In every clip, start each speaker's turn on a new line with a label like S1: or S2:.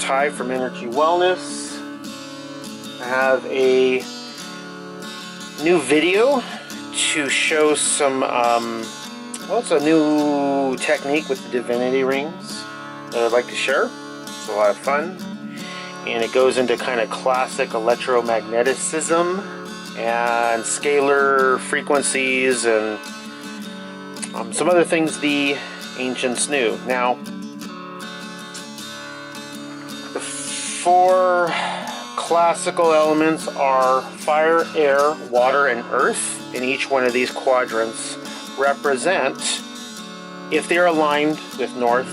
S1: Ty from Ener-Chi Wellness. I have a new video to show some, well, it's a new technique with the divinity rings that I'd like to share. It's a lot of fun, and it goes into kind of classic electromagnetism and scalar frequencies and some other things the ancients knew. Now, the four classical elements are fire, air, water, and earth, and each one of these quadrants represent, if they're aligned with north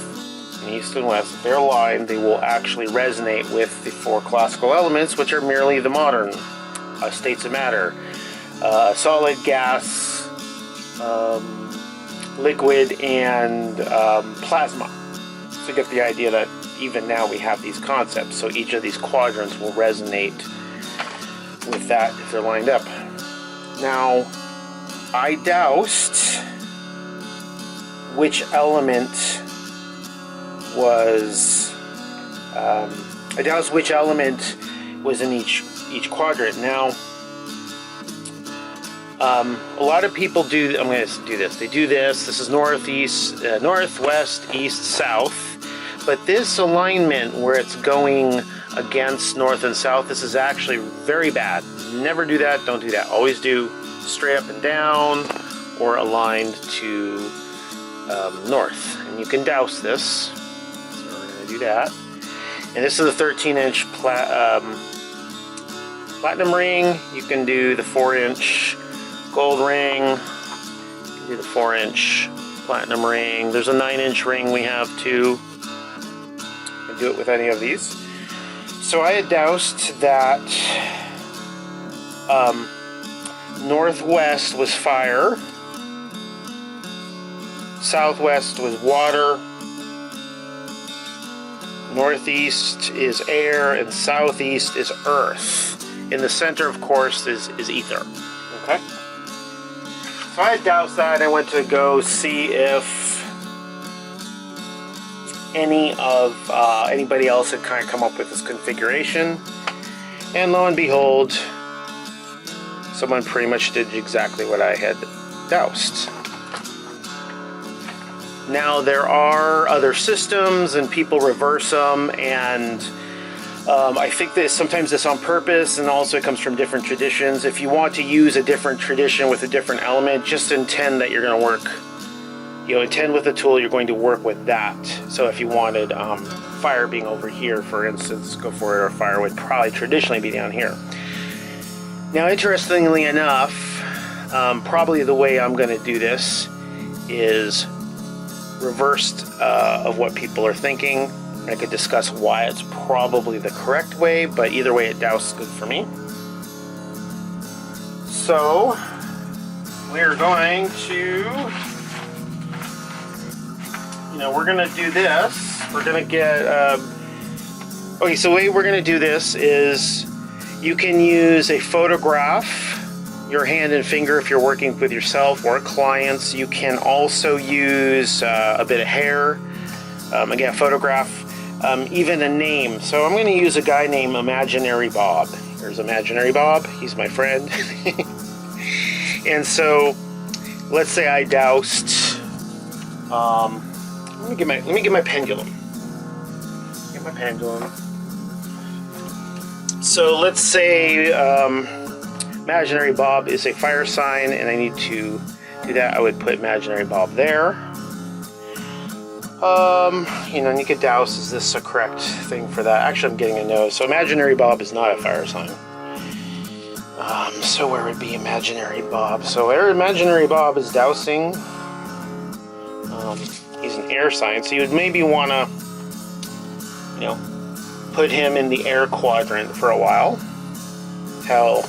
S1: and east and west, if they're aligned, they will actually resonate with the four classical elements, which are merely the modern states of matter: solid, gas, liquid, and plasma. So you get the idea that even now we have these concepts, so each of these quadrants will resonate with that if they're lined up. Now, I doused which element was in each quadrant. Now, a lot of people do, I'm going to do this, they do this is northeast, north, west, east, south, but this alignment where it's going against north and south, this is actually very bad. Never do that, don't do that. Always do straight up and down or aligned to north. And you can douse this, so we're going to do that. And this is a 13-inch platinum ring. You can do the 4-inch gold ring, you can do the 4-inch platinum ring. There's a 9-inch ring we have too. You can do it with any of these. So I had doused that northwest was fire, southwest was water, northeast is air, and southeast is earth. In the center, of course, is ether. Okay? So I had doused that. I went to go see if anybody else had kind of come up with this configuration, and lo and behold, someone pretty much did exactly what I had doused. Now, there are other systems and people reverse them, and I think that sometimes it's on purpose, and also it comes from different traditions. If you want to use a different tradition with a different element, just intend that you're going to work, intend with the tool you're going to work with that. So if you wanted fire being over here, for instance, go for it, or fire would probably traditionally be down here. Now, interestingly enough, probably the way I'm going to do this is reversed of what people are thinking. I could discuss why it's probably the correct way, but either way, it doused good for me. So we're going to, we're going to do this. We're going to get, okay, so the way we're going to do this is you can use a photograph, your hand and finger if you're working with yourself or clients. You can also use a bit of hair, again, photograph, even a name. So I'm going to use a guy named Imaginary Bob. Here's Imaginary Bob. He's my friend. And so let's say I doused, let me get my pendulum. Get my pendulum. So let's say Imaginary Bob is a fire sign, and I need to do that. I would put Imaginary Bob there. And you could douse, is this a correct thing for that? Actually, I'm getting a no. So Imaginary Bob is not a fire sign. So where would be Imaginary Bob? So Imaginary Bob is dousing. He's an air sign, so you would maybe want to, put him in the air quadrant for a while. Till,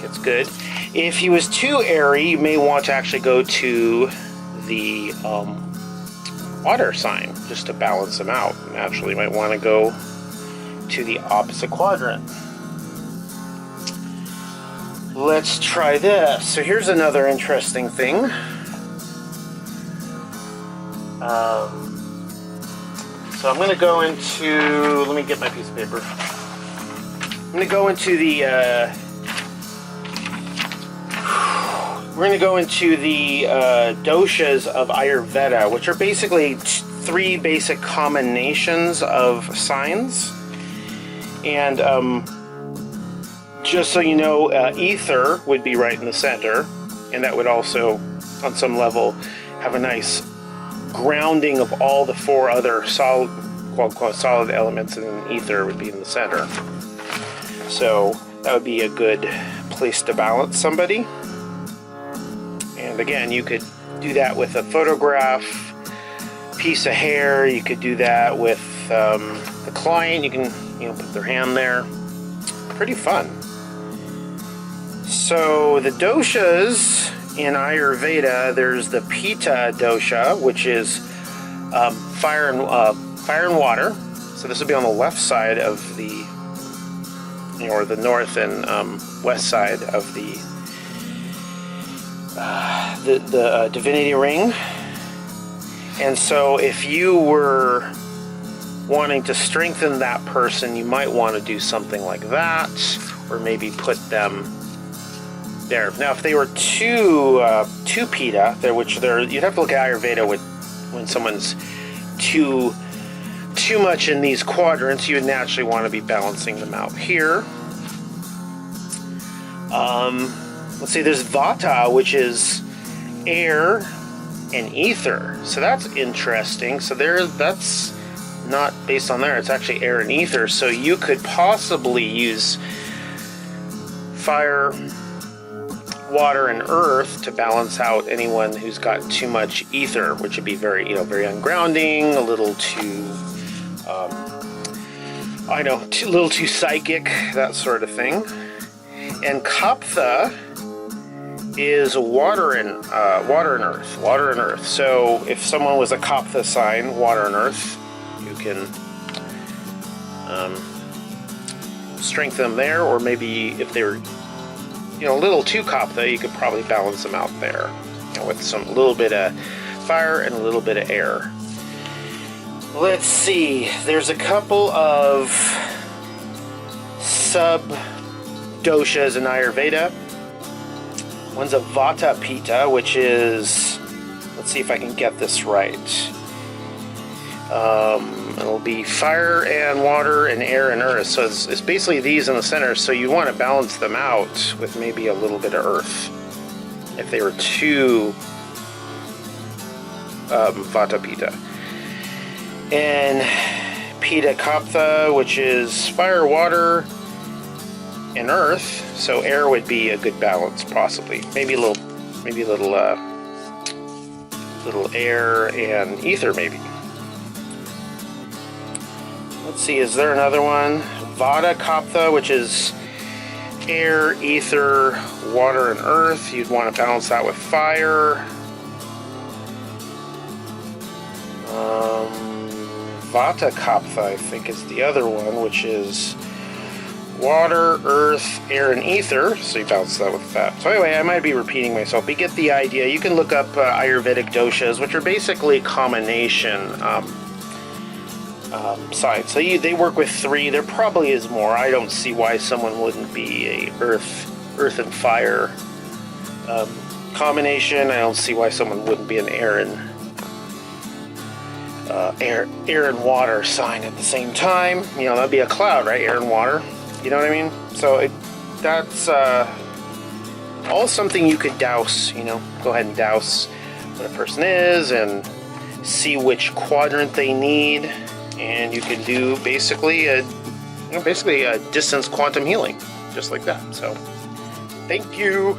S1: gets good. If he was too airy, you may want to actually go to the water sign just to balance them out. Naturally, you might want to go to the opposite quadrant. Let's try this. So here's another interesting thing. So I'm going to go into, let me get my piece of paper. I'm going to go into the, we're going to go into the doshas of Ayurveda, which are basically three basic combinations of signs. And just so you know, ether would be right in the center, and that would also, on some level, have a nice grounding of all the four other solid, quote unquote, solid elements, and then ether would be in the center. So that would be a good place to balance somebody. And again, you could do that with a photograph, piece of hair. You could do that with a client. You can, put their hand there. Pretty fun. So the doshas in Ayurveda, there's the Pitta dosha, which is fire and water. So this would be on the left side of the, or the north and west side of the Divinity Ring. And so if you were wanting to strengthen that person, you might want to do something like that, or maybe put them there. Now, if they were two Pitta, you'd have to look at Ayurveda when someone's too much in these quadrants. You would naturally want to be balancing them out here. Let's see, there's Vata, which is air and ether. So that's interesting. So that's not based on there. It's actually air and ether. So you could possibly use fire, water, and earth to balance out anyone who's got too much ether, which would be very ungrounding, a little too, a little too psychic, that sort of thing. And Kapha is water and earth. So if someone was a Kapha sign, water and earth, you can strengthen them there, or maybe if they were a little too Kapha, you could probably balance them out there, with a little bit of fire and a little bit of air. Let's see, there's a couple of sub doshas in Ayurveda. One's a Vata Pitta, which is, let's see if I can get this right. It'll be fire and water and air and earth. So it's basically these in the center. So you want to balance them out with maybe a little bit of earth. If they were too Vata Pitta. And Pitta Kapha, which is fire, water, and earth. So air would be a good balance, possibly. Maybe a little air and ether, maybe. Let's see, is there another one? Vata Kapha, which is air, ether, water, and earth. You'd want to balance that with fire. Vata Kapha, I think, is the other one, which is water, earth, air, and ether. So you balance that with that. So anyway, I might be repeating myself, but you get the idea. You can look up Ayurvedic doshas, which are basically combination signs. So they work with three. There probably is more. I don't see why someone wouldn't be a earth and fire combination. I don't see why someone wouldn't be an air and water sign at the same time. That'd be a cloud, right? Air and water. You know what I mean? So that's all something you could douse. Go ahead and douse what a person is and see which quadrant they need, and you can do basically a distance quantum healing, just like that. So, thank you.